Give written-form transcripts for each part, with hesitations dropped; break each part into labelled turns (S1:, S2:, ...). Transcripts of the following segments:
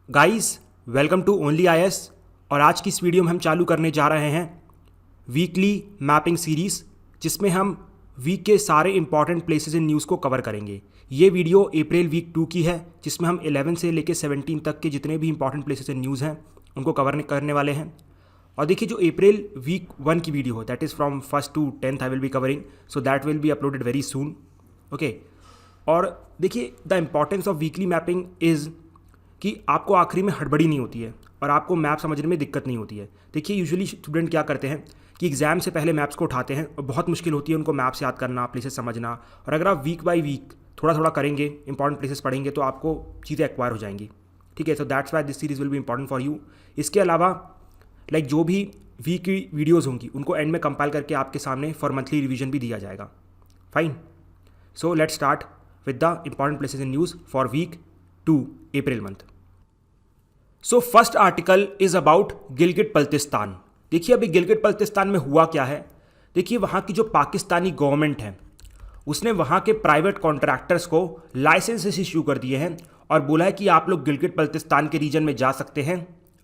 S1: Guys, welcome to only IAS. और आज की इस वीडियो में हम चालू करने जा रहे हैं वीकली मैपिंग सीरीज़, जिसमें हम वीक के सारे इंपॉर्टेंट प्लेसेस इन न्यूज़ को कवर करेंगे। ये वीडियो अप्रैल वीक 2 की है, जिसमें हम 11 से लेकर 17 तक के जितने भी इंपॉर्टेंट प्लेसेस इन न्यूज़ हैं उनको कवर करने वाले हैं। और देखिए, जो अप्रैल वीक 1 की वीडियो हो, that is from 1st to 10th I will be covering, so that will be uploaded very soon. Okay. और देखिए, the importance of weekly mapping is कि आपको आखिरी में हड़बड़ी नहीं होती है और आपको मैप समझने में दिक्कत नहीं होती है। देखिए, यूजुअली स्टूडेंट क्या करते हैं कि एग्जाम से पहले मैप्स को उठाते हैं और बहुत मुश्किल होती है उनको मैप्स याद करना, प्लेसेस समझना। और अगर आप वीक बाय वीक थोड़ा थोड़ा करेंगे, इंपॉर्टेंट प्लेसेस पढ़ेंगे, तो आपको चीज़ें एक्वायर हो जाएंगी। ठीक है, so that's why this series will be important for you. इसके अलावा जो भी वीक की वीडियोज़ होंगी उनको एंड में कंपाइल करके आपके सामने फॉर मंथली रिवीजन भी दिया जाएगा। Fine, so let's start with the important places in news for week 2 April month. So first article is about Gilgit Baltistan. देखिए, अभी गिलगिट बल्तिस्तान में हुआ क्या है। देखिए, वहाँ की जो पाकिस्तानी गवर्नमेंट है उसने वहाँ के प्राइवेट कॉन्ट्रैक्टर्स को लाइसेंसेस इश्यू कर दिए हैं और बोला है कि आप लोग गिलगिट बल्तिस्तान के रीजन में जा सकते हैं।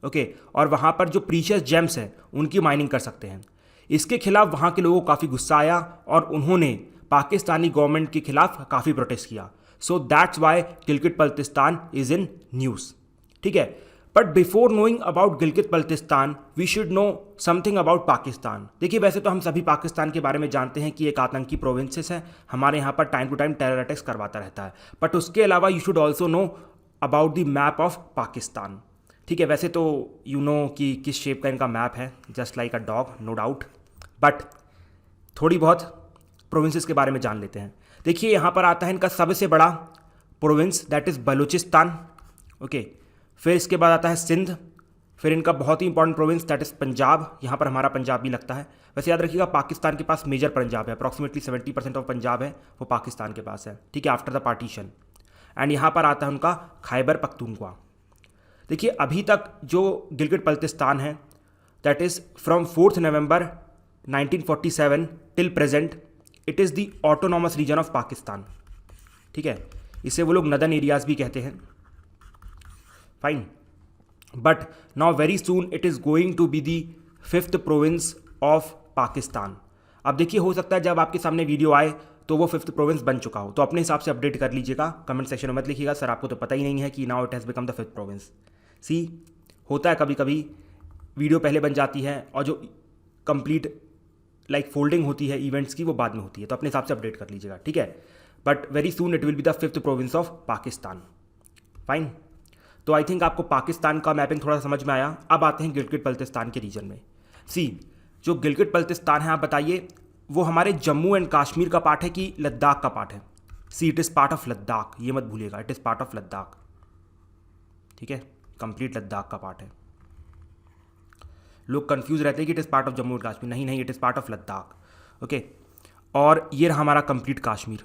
S1: ओके। और वहाँ पर जो प्रीशियस जेम्स हैं उनकी माइनिंग कर सकते हैं। इसके खिलाफ वहाँ के लोगों को काफ़ी गुस्सा आया और उन्होंने पाकिस्तानी गवर्नमेंट के खिलाफ काफ़ी प्रोटेस्ट किया। So that's why Gilgit Baltistan is in news. ठीक है, but before knowing about Gilgit Baltistan we should know something about Pakistan. देखिए, वैसे तो हम सभी पाकिस्तान के बारे में जानते हैं कि एक आतंकी प्रोविंसेस है, हमारे यहाँ पर time to time terror attacks करवाता रहता है। बट उसके अलावा you should also know about the map of Pakistan. ठीक है, वैसे तो यू नो कि किस शेप का इनका मैप है, just like a dog, no doubt. But थोड़ी बहुत प्रोविंसेस के बारे में जान लेते हैं। देखिए, यहाँ पर आता है इनका सबसे बड़ा province, that is Balochistan. Okay. फिर इसके बाद आता है सिंध। फिर इनका बहुत ही important province, that is Punjab. यहाँ पर हमारा पंजाब भी लगता है। वैसे याद रखिएगा, पाकिस्तान के पास मेजर पंजाब है, अप्रॉक्सीमेटली 70% ऑफ पंजाब है वो पाकिस्तान के पास है। ठीक है, आफ्टर द पार्टीशन। एंड यहाँ पर आता है उनका खैबर पख्तूनख्वा। देखिए, अभी तक जो गिलगिट बल्तिस्तान है, that is from 4 November 1947 till present, it is the autonomous region of Pakistan. ठीक है, इसे वो लोग नदर्न एरियाज भी कहते हैं। Fine, but now very soon it is going to be the 5th province of Pakistan. अब देखिए, हो सकता है जब आपके सामने वीडियो आए तो वो 5th प्रोविंस बन चुका हो, तो अपने हिसाब से अपडेट कर लीजिएगा। कमेंट सेक्शन में मत लिखिएगा सर आपको तो पता ही नहीं है कि now it has become the 5th province. See, होता है कभी कभी वीडियो पहले बन जाती है और जो कंप्लीट फोल्डिंग होती है इवेंट्स की वो बाद में होती है, तो अपने हिसाब से अपडेट कर लीजिएगा। ठीक है, but very soon it will be the 5th province of Pakistan. Fine, तो आई थिंक आपको पाकिस्तान का मैपिंग थोड़ा समझ में आया। अब आते हैं गिलगिट बल्तिस्तान के रीजन में। सी, जो गिलगिट बल्तिस्तान है, आप बताइए वो हमारे जम्मू एंड कश्मीर का पार्ट है कि लद्दाख का पार्ट है। See, it is part of Ladakh, ये मत भूलिएगा, it is part of Ladakh. ठीक है, कंप्लीट लद्दाख का पार्ट है। लोग कंफ्यूज रहते हैं कि it is part of Jammu and Kashmir, नहीं नहीं, it is part of Ladakh. Okay. और ये रहा हमारा कंप्लीट कश्मीर,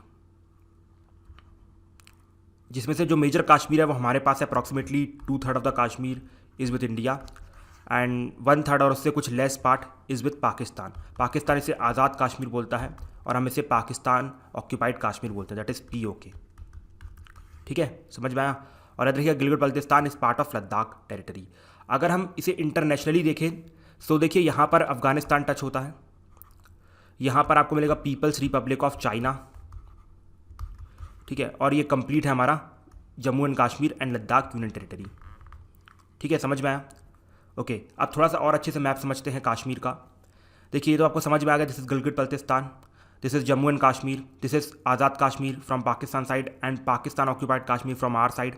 S1: जिसमें से जो मेजर कश्मीर है वो हमारे पास है। Approximately 2/3 of the Kashmir is with India and 1/3 और उससे कुछ less part is with Pakistan. Pakistan इसे आज़ाद कश्मीर बोलता है और हम इसे पाकिस्तान ऑक्यूपाइड कश्मीर बोलते हैं, दैट इज़ POK। ठीक है, समझ में आया। और याद रखिएगा, Gilgit Baltistan is part of Ladakh territory. अगर हम इसे इंटरनेशनली देखें तो देखिए, यहाँ पर अफगानिस्तान टच होता है, यहाँ पर आपको मिलेगा पीपल्स रिपब्लिक ऑफ चाइना। ठीक है, और ये कंप्लीट है हमारा Jammu and Kashmir and Ladakh union territory. ठीक है, समझ में आया। ओके, अब थोड़ा सा और अच्छे से मैप समझते हैं कश्मीर का। देखिए, ये तो आपको समझ में आ गया, this is Gilgit Baltistan, this is Jammu and Kashmir, this is Azad Kashmir from Pakistan side and Pakistan occupied Kashmir from our side.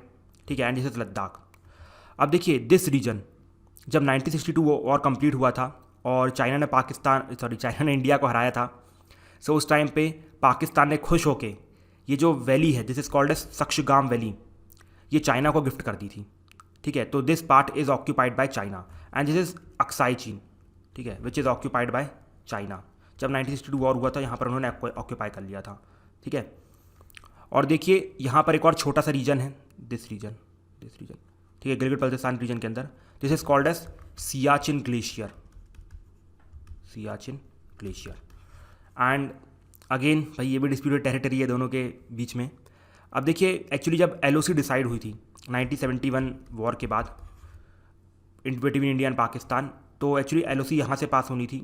S1: ठीक है, एंड दिस इज़ लद्दाख। अब देखिए, दिस रीजन जब 1962 वॉर कंप्लीट हुआ था और चाइना ने इंडिया को हराया था, सो उस टाइम पे पाकिस्तान ने खुश होके ये जो वैली है, this is called as Shaksgam valley, ये चाइना को गिफ्ट कर दी थी। ठीक है, तो this part is occupied by China and this is Aksai Chin. ठीक है, which is occupied by China. जब 1962 वॉर हुआ था यहाँ पर उन्होंने ऑक्यूपाई कर लिया था। ठीक है, और देखिए यहाँ पर एक और छोटा सा रीजन है, दिस रीजन। ठीक है, गिलगिट बल्तिस्तान रीजन के अंदर this is called as Siachen glacier and again भाई ये भी डिस्प्यूटेड टेरिटरी है दोनों के बीच में। अब देखिए, एक्चुअली जब LOC डिसाइड हुई थी 1971 वॉर के बाद बिटवीन इंडिया एंड पाकिस्तान। तो एक्चुअली LOC यहाँ से पास होनी थी,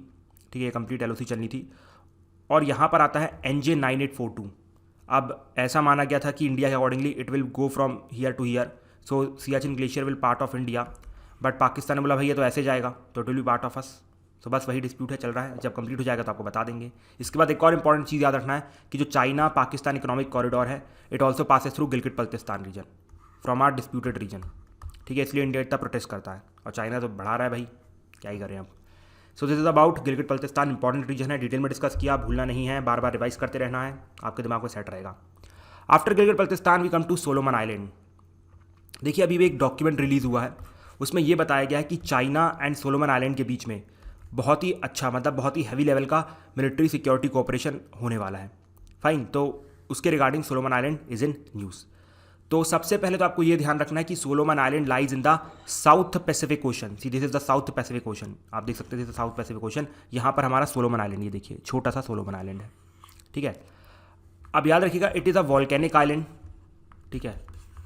S1: ठीक है, कंप्लीट LOC चलनी थी। और यहाँ पर आता है NJ 9842। अब ऐसा माना गया था कि इंडिया के accordingly it will go from here to here, so Siachen glacier will part of India, but Pakistan ने बोला भैया तो ऐसे जाएगा, तो it will be part of us. So बस वही डिस्प्यूट है, चल रहा है। जब कंप्लीट हो जाएगा तो आपको बता देंगे। इसके बाद एक और इंपॉर्टेंट चीज़ याद रखना है कि जो चाइना पाकिस्तान इकोनॉमिक कॉरिडोर है, it also passes through Gilgit Baltistan region from our disputed region, ठीक है। इसलिए इंडिया इतना प्रोटेस्ट करता है और चाइना तो बढ़ा रहा है भाई, क्या ही करें अब। So this is about Gilgit Baltistan, important region है, डिटेल में डिस्कस किया, भूलना नहीं है, बार बार रिवाइज करते रहना है, आपके दिमाग में सेट रहेगा। After Gilgit Baltistan we come to Solomon island. देखिए अभी भी एक डॉक्यूमेंट रिलीज़ हुआ है, उसमें यह बताया गया है कि चाइना एंड सोलोमन आइलैंड के बीच में बहुत ही अच्छा, मतलब बहुत ही हैवी लेवल का मिलिट्री सिक्योरिटी कोऑपरेशन होने वाला है। फाइन, तो उसके regarding Solomon island is in news. तो सबसे पहले तो आपको ये ध्यान रखना है कि Solomon island lies in the south Pacific ocean. C this is the south Pacific ocean, आप देख सकते हैं साउथ पैसिफिक ओशन, यहाँ पर हमारा सोलोमन आइलैंड, ये देखिए छोटा सा सोलोमन आइलैंड है, ठीक है। अब याद रखिएगा it is a volcanic island, ठीक है,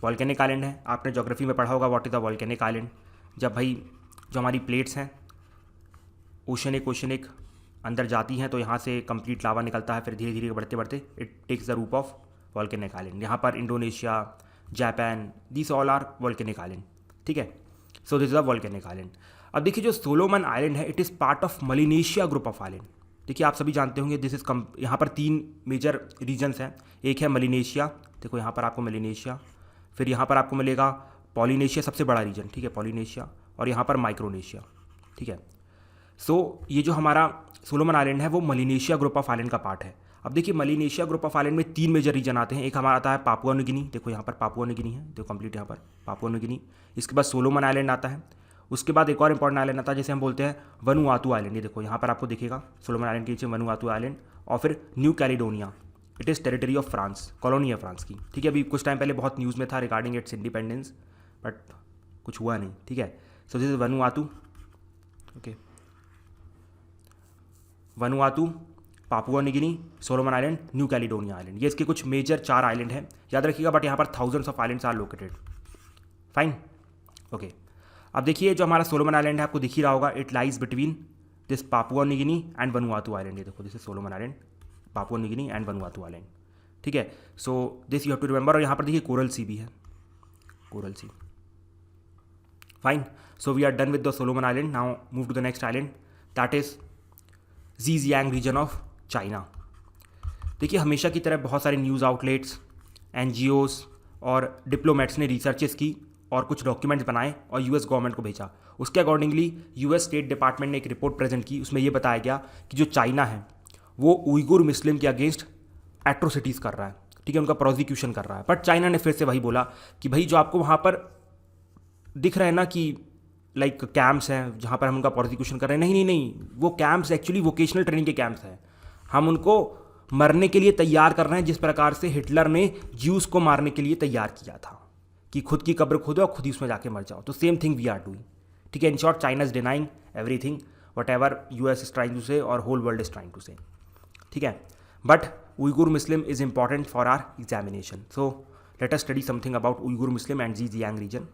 S1: वॉल्केनिक आइलैंड है। आपने ज्योग्राफी में पढ़ा होगा what is the volcanic island. जब भाई जो हमारी प्लेट्स हैं ओशनिक अंदर जाती हैं तो यहाँ से कंप्लीट लावा निकलता है, फिर धीरे धीरे बढ़ते बढ़ते इट टेक्स द रूप ऑफ वॉल्केनिक आइलैंड। यहाँ पर Indonesia, Japan, this all are volcanic island, ठीक है। So this is a volcanic island. अब देखिए जो सोलोमन आइलैंड है it is part of Melanesia group of island. देखिए आप सभी जानते होंगे दिस इज यहाँ पर 3 मेजर रीजन्स हैं। एक है मलिनेशिया, देखो यहाँ पर आपको मलिनेशिया, फिर यहाँ पर आपको मिलेगा पॉलिनेशिया, सबसे बड़ा रीजन, ठीक है, पॉलिनेशिया, और यहाँ पर माइक्रोनेशिया, ठीक है। सो ये जो हमारा सोलोमन आइलैंड है वो मलिनेशिया ग्रुप ऑफ आइलैंड का पार्ट है। अब देखिए मलिनेशिया ग्रुप ऑफ आइलैंड में 3 मेजर रीजन आते हैं। एक हमारा आता है पापुआ न्यू गिनी, देखो यहाँ पर पापुआ न्यू गिनी है, देखो कंप्लीट यहाँ पर पापुआ न्यू गिनी। इसके बाद सोलोमन आइलैंड आता है, उसके बाद एक और इंपॉर्टेंट आइलैंड आता है जिसे हम बोलते हैं वनुआतू आइलैंड। ये देखो यहाँ पर आपको दिखेगा सोलोमन आइलैंड के नीचे वनुआतू आइलैंड, और फिर new Caledonia, it is territory of France, colony है फ्रांस की, ठीक है। अभी कुछ टाइम पहले बहुत न्यूज़ में था रिगार्डिंग इट्स इंडिपेंडेंस, बट कुछ हुआ नहीं, ठीक है। So this is Vanuatu, okay, Vanuatu, Papua New Guinea, Solomon island, new Caledonia island, ये इसके कुछ मेजर 4 आइलैंड हैं, याद रखिएगा। बट यहाँ पर thousands of islands are located, fine, okay. अब देखिए जो हमारा सोलोमन आइलैंड है आपको दिख ही रहा होगा, it lies between this Papua New Guinea and Vanuatu island. ये देखो this is Solomon island, Papua New Guinea and Vanuatu island, ठीक है। So this you have to remember. और यहाँ पर देखिए कोरल सी भी है, coral sea, fine. So we are done with the Solomon island. Now move to the next island, that is Xinjiang region of China. देखिए हमेशा की तरह बहुत सारे न्यूज़ आउटलेट्स, NGOs और डिप्लोमेट्स ने रिसर्चेस की और कुछ डॉक्यूमेंट्स बनाए और US गवर्नमेंट को भेजा। उसके अकॉर्डिंगली US स्टेट डिपार्टमेंट ने एक रिपोर्ट प्रेजेंट की, उसमें यह बताया गया कि जो चाइना है वो उइगुर मुस्लिम के अगेंस्ट एट्रोसिटीज़ कर रहा है, ठीक है, उनका प्रोसिक्यूशन कर रहा है। बट चाइना ने फिर से वही बोला कि भाई जो आपको वहाँ पर दिख रहा है ना कि लाइक कैंप्स हैं जहाँ पर हम उनका प्रोसिक्यूशन कर रहे हैं, नहीं नहीं नहीं, वो कैंप्स एक्चुअली वोकेशनल ट्रेनिंग के कैंप्स हैं। हम उनको मरने के लिए तैयार कर रहे हैं, जिस प्रकार से हिटलर ने ज्यूस को मारने के लिए तैयार किया था कि खुद की कब्र खोदो और खुद ही उसमें जाके मर जाओ। तो same thing we are doing, ठीक है। In short China is denying everything whatever US is trying to say और whole world is trying to say, ठीक है। But Uighur Muslim is important for our examination, so let us study something about Uighur Muslim and Xinjiang region.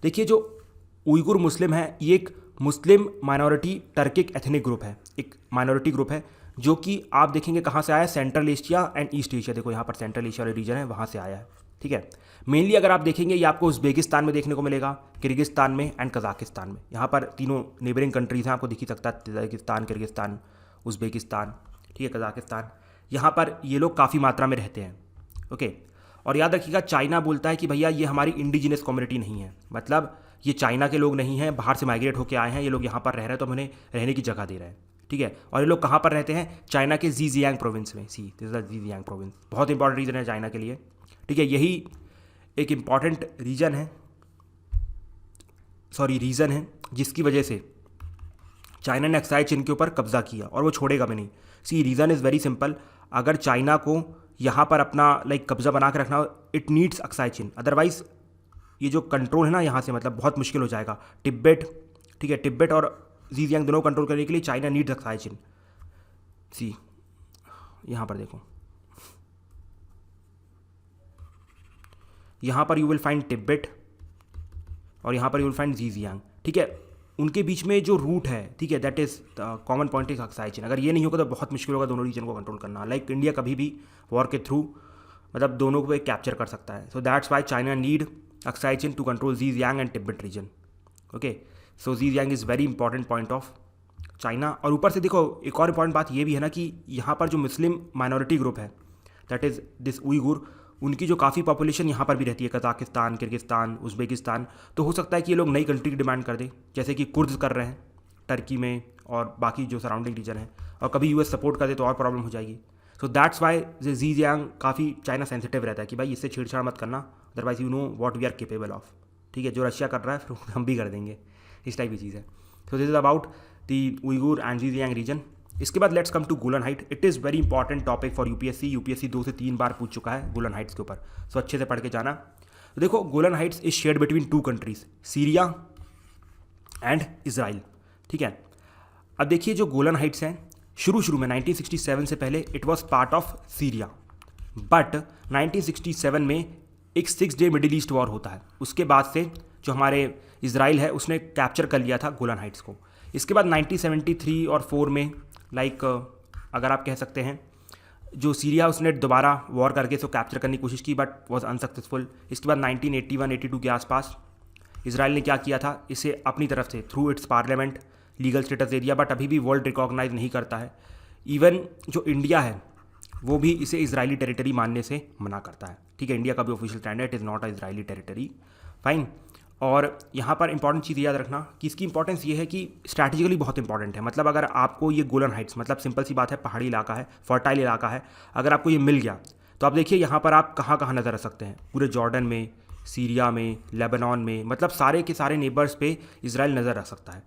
S1: देखिए जो Uighur Muslim है ये एक Muslim minority Turkic ethnic group है, एक minority group है जो कि आप देखेंगे कहाँ से आया है, central Asia and east Asia. देखो यहाँ पर सेंट्रल एशिया वाले रीजन है, वहाँ से आया है, ठीक है। मेनली अगर आप देखेंगे ये आपको उज़्बेकिस्तान में देखने को मिलेगा, किर्गिस्तान में एंड कजाकिस्तान में। यहाँ पर तीनों नेबरिंग कंट्रीज हैं, आपको दिख ही सकता है, तजाकिस्तान, किर्गिस्तान, उज़्बेकिस्तान, ठीक है, कजाकिस्तान। यहाँ पर ये लोग काफ़ी मात्रा में रहते हैं, ओके। और याद रखिएगा चाइना बोलता है कि भैया ये हमारी इंडिजिनस कम्युनिटी नहीं है, मतलब ये चाइना के लोग नहीं हैं, बाहर से माइग्रेट होकर आए हैं, ये लोग यहाँ पर रह रहे हैं तो हम उन्हें रहने की जगह दे रहे हैं, ठीक है। और ये लोग कहाँ पर रहते हैं, चाइना के ज़ीजियांग प्रोविंस में। See this is the Xinjiang province, बहुत इंपॉर्टेंट रीजन है चाइना के लिए, ठीक है। यही एक इम्पॉर्टेंट रीजन है जिसकी वजह से चाइना ने अक्साई चीन के ऊपर कब्जा किया और वो छोड़ेगा भी नहीं। सी रीज़न इज़ वेरी सिंपल, अगर चाइना को यहाँ पर अपना लाइक कब्जा बना के रखना, इट नीड्स अक्साई चीन, अदरवाइज ये जो कंट्रोल है ना यहाँ से मतलब बहुत मुश्किल हो जाएगा। तिब्बत, ठीक है, तिब्बत और ज़ीजियांग दोनों कंट्रोल करने के लिए चाइना नीड्स अक्साई चीन। सी यहाँ पर देखो, यहाँ पर यू विल फाइंड तिब्बत और यहाँ पर यू विल फाइंड ज़ीजियांग। ठीक है, उनके बीच में जो रूट है, ठीक है, that is common point is Aksai chain. अगर ये नहीं होगा तो बहुत मुश्किल होगा दोनों रीजन को कंट्रोल करना। लाइक इंडिया कभी भी वॉर के थ्रू मतलब दोनों को कैप्चर कर सकता है। So that's why China need Aksai Chin to control Xinjiang and Tibet region. Okay, so Xinjiang is very important point of China. और ऊपर से देखो एक और इंपॉर्टेंट बात ये भी है ना कि यहाँ पर जो मुस्लिम माइनॉरिटी ग्रुप है दैट इज़ दिस उइगुर, उनकी जो काफ़ी पॉपुलेशन यहाँ पर भी रहती है, कजाकिस्तान, किर्गिस्तान, उज़्बेकिस्तान। तो हो सकता है कि ये लोग नई कंट्री की डिमांड कर दें, जैसे कि कुर्द कर रहे हैं टर्की में और बाकी जो सराउंडिंग रीजन है, और कभी यूएस सपोर्ट कर दे तो और प्रॉब्लम हो जाएगी। सो दैट्स वाई ज़ीजियांग काफ़ी चाइना सेंसिटिव रहता है कि भाई इससे छेड़छाड़ मत करना, otherwise you know what we are capable of. ठीक है, जो रशिया कर रहा है फिर हम भी कर देंगे, इस टाइप की चीज़ है। So this is about the Uighur and Xinjiang region. इसके बाद let's come to Golan height. It is very important topic for UPSC 2 से 3 बार पूछ चुका है गोलन हाइट्स के ऊपर, सो अच्छे से पढ़ के जाना। तो देखो Golan Heights is shared between 2 countries, Syria and Israel. ठीक है, अब देखिए जो गोलन हाइट्स हैं शुरू में 1967 से पहले it was part of Syria, but 1967 में एक 6 डे मिडिल ईस्ट वॉर होता है। उसके बाद से जो हमारे इजराइल है उसने कैप्चर कर लिया था गोलन हाइट्स को। इसके बाद 1973 और 4 में लाइक अगर आप कह सकते हैं जो सीरिया उसने दोबारा वॉर करके इसको कैप्चर करने की कोशिश की बट वॉज अनसक्सेसफुल। इसके बाद 1981-82 के आसपास इजराइल ने क्या किया था, इसे अपनी तरफ से through its parliament legal status दे दिया, बट अभी भी वर्ल्ड रिकॉग्नाइज नहीं करता है। इवन जो इंडिया है वो भी इसे इजरायली टेरिटरी मानने से मना करता है। ठीक है, इंडिया का भी ऑफिशियल स्टैंड है, it is not a Israeli territory, fine. और यहाँ पर इंपॉर्टेंट चीज़ याद रखना कि इसकी इंपॉर्टेंस ये है कि स्ट्रैटेजिकली बहुत इंपॉर्टेंट है। मतलब अगर आपको ये गोलन हाइट्स, मतलब सिंपल सी बात है, पहाड़ी इलाका है, फर्टाइल इलाका है, अगर आपको ये मिल गया तो आप देखिए यहाँ पर आप कहाँ कहाँ नज़र रख सकते हैं, पूरे जॉर्डन में, सीरिया में, लेबनान में, मतलब सारे के सारे नेबर्स पे इजराइल नज़र रख सकता है।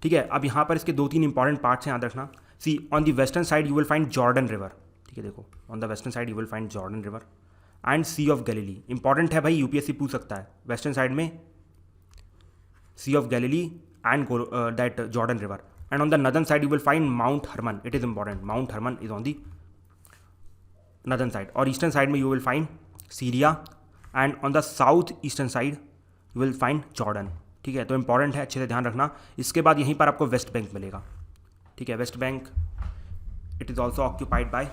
S1: ठीक है, अब यहाँ पर इसके 2-3 इंपॉर्टेंट पार्ट्स हैं, याद रखना। See on the western side you will find Jordan river. ठीक है, देखो on the western side you will find Jordan river and sea of Galilee. Important है भाई, यूपीएससी पूछ सकता है, वेस्टर्न साइड में Sea of Galilee and that Jordan River, and on the northern side you will find Mount Hermon. It is important, Mount Hermon is on the northern side, और eastern side में you will find Syria, and on the south eastern side you will find Jordan. ठीक है, तो important है, अच्छे से ध्यान रखना। इसके बाद यहीं पर आपको वेस्ट बैंक मिलेगा। ठीक है, West Bank it is also occupied by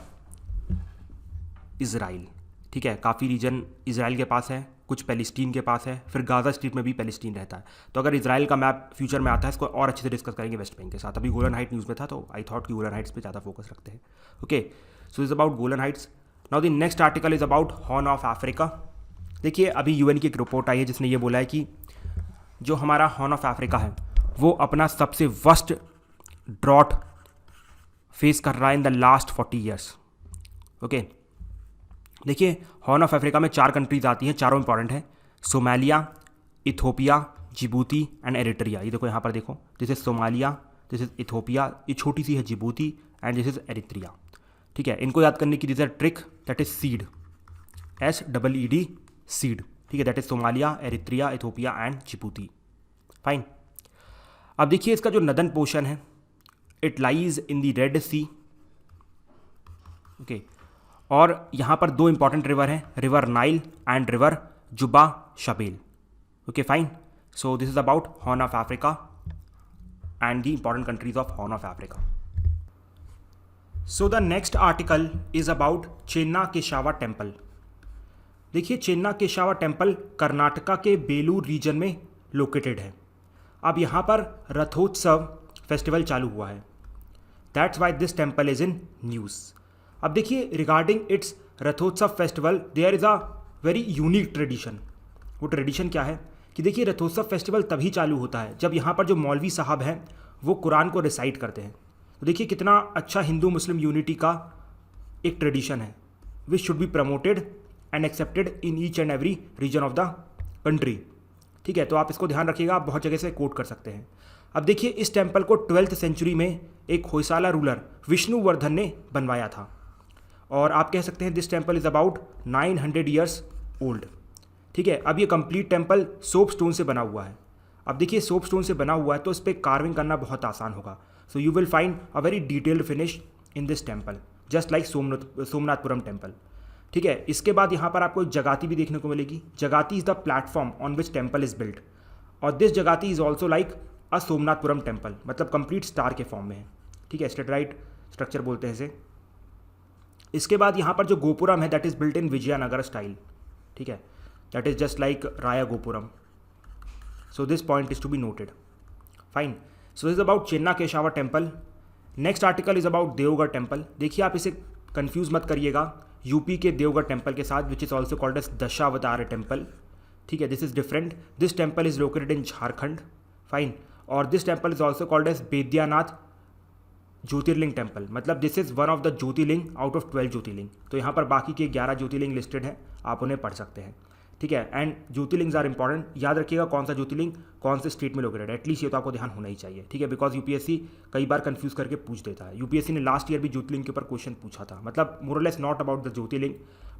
S1: Israel. ठीक है, काफ़ी रीजन इजराइल के पास है, कुछ पैलेस्टीन के पास है, फिर गाज़ा स्ट्रीप में भी पैलेस्टीन रहता है। तो अगर इजराइल का मैप फ्यूचर में आता है इसको और अच्छे से डिस्कस करेंगे वेस्ट बैंक के साथ। अभी गोलन हाइट न्यूज़ में था तो आई थॉट कि गोलन हाइट्स पे ज़्यादा फोकस रखते हैं। Okay, so is about Golan Heights. Now the next article is about Horn of Africa. देखिए अभी यूएन की एक रिपोर्ट आई है जिसने ये बोला है कि जो हमारा हॉर्न ऑफ अफ्रीका है वो अपना सबसे वर्स्ट ड्रॉट फेस कर रहा है in the last 40 years. Okay, देखिए हॉर्न ऑफ अफ्रीका में 4 कंट्रीज आती हैं, चारों इंपॉर्टेंट हैं, Somalia, Ethiopia, Djibouti and Eritrea. ये देखो यहाँ पर देखो, this is Somalia, this is Ethiopia, ये छोटी सी है Djibouti and this is Eritrea. ठीक है, इनको याद करने की this is trick, that is seed, SEED seed. ठीक है, that is Somalia, Eritrea, Ethiopia and Djibouti, fine. अब देखिए इसका जो नदन पोर्शन है it lies in the Red Sea. Okay, और यहाँ पर 2 इंपॉर्टेंट रिवर हैं, river Nile and river Juba Shebelle. Okay fine, so this is about Horn of Africa and the important countries of Horn of Africa. So the next article is about Chenna Keshava temple. देखिए Chenna Keshava temple Karnataka के Belur reason में located है। अब यहाँ पर रथोत्सव festival चालू हुआ है, that's why this temple is in news. अब देखिए regarding its Rathotsava festival there is a very unique tradition. वो ट्रेडिशन क्या है कि देखिए रथोत्सव फेस्टिवल तभी चालू होता है जब यहाँ पर जो मौलवी साहब हैं वो कुरान को रिसाइट करते हैं। तो देखिए कितना अच्छा हिंदू मुस्लिम यूनिटी का एक ट्रेडिशन है, which should be promoted and accepted in each and every region of the country. ठीक है, तो आप इसको ध्यान रखिएगा, आप बहुत जगह से कोट कर सकते हैं। अब देखिए इस टेम्पल को 12th सेंचुरी में एक होयसाला रूलर विष्णुवर्धन ने बनवाया था, और आप कह सकते हैं this temple is about 900 years old. ठीक है, अब ये कंप्लीट टेम्पल सोप स्टोन से बना हुआ है। अब देखिए सोप स्टोन से बना हुआ है तो इस पर कार्विंग करना बहुत आसान होगा। So you will find a very detailed finish in this temple just like Somanathapuram temple. ठीक है, इसके बाद यहाँ पर आपको एक जगाती भी देखने को मिलेगी। Jagati is the platform on which temple is built, और this jagati is also like a Somanathapuram temple, मतलब कंप्लीट स्टार के फॉर्म में है। ठीक है, स्टेटराइट स्ट्रक्चर बोलते हैं इसे। इसके बाद यहाँ पर जो गोपुरम है that is built in Vijayanagara style. ठीक है, that is just like Raya gopuram. So this point is to be noted. Fine, so is about Chenna Keshava temple. Next article is about Deogarh temple. देखिए आप इसे कंफ्यूज मत करिएगा यूपी के देवगढ़ टेम्पल के साथ, which is also called as Dashavatara temple. ठीक है, this is different. This temple is located in Jharkhand. Fine, और this temple is also called as Baidyanath Jyotirlinga temple, मतलब this is one of the Jyotirlinga out of 12 Jyotirlinga. तो यहाँ पर बाकी के 11 ज्योतिर्लिंग लिस्टेड हैं, आप उन्हें पढ़ सकते हैं। ठीक है, एंड ज्योतिर्लिंग्स आर इंपॉर्टेंट, याद रखिएगा कौन सा ज्योतिर्लिंग कौन से स्टेट में लोकेटेड है, एटलीस्ट ये तो आपको ध्यान होना ही चाहिए। ठीक है, बिकॉज यूपीएससी कई बार कंफ्यूज करके पूछ देता है। यूपीएससी ने लास्ट ईयर भी ज्योतिर्लिंग के ऊपर क्वेश्चन पूछा था, मतलब मोरलेस not about the Jyotirlinga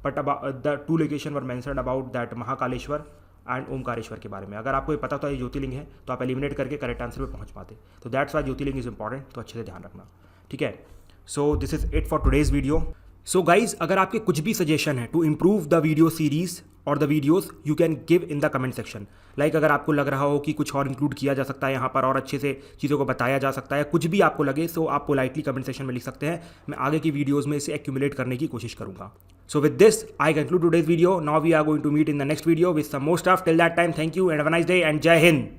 S1: but about the 2 location were mentioned about that Mahakaleshwar and Omkareshwar के बारे में। अगर आपको ये पता था ये ज्योतिर्लिंग है तो आप एलिमिनेट करके करेक्ट आंसर पे पहुंच पाते। तो that's why Jyotirlinga is important, तो अच्छे से ध्यान रखना। ठीक है, so this is it for today's video. So guys, अगर आपके कुछ भी सजेशन है to improve the video series और the videos, you can give in the comment section. Like अगर आपको लग रहा हो कि कुछ और इंक्लूड किया जा सकता है यहाँ पर और अच्छे से चीज़ों को बताया जा सकता है, कुछ भी आपको लगे, सो आप पोलाइटली कमेंट सेक्शन में लिख सकते हैं। मैं आगे की वीडियोज़ में इसे एक्यूमुलेट करने की कोशिश करूँगा। So with this I conclude today's video. Now we are going to meet in the next video with some more stuff. Till that time, thank you and have a nice day and जय हिंद।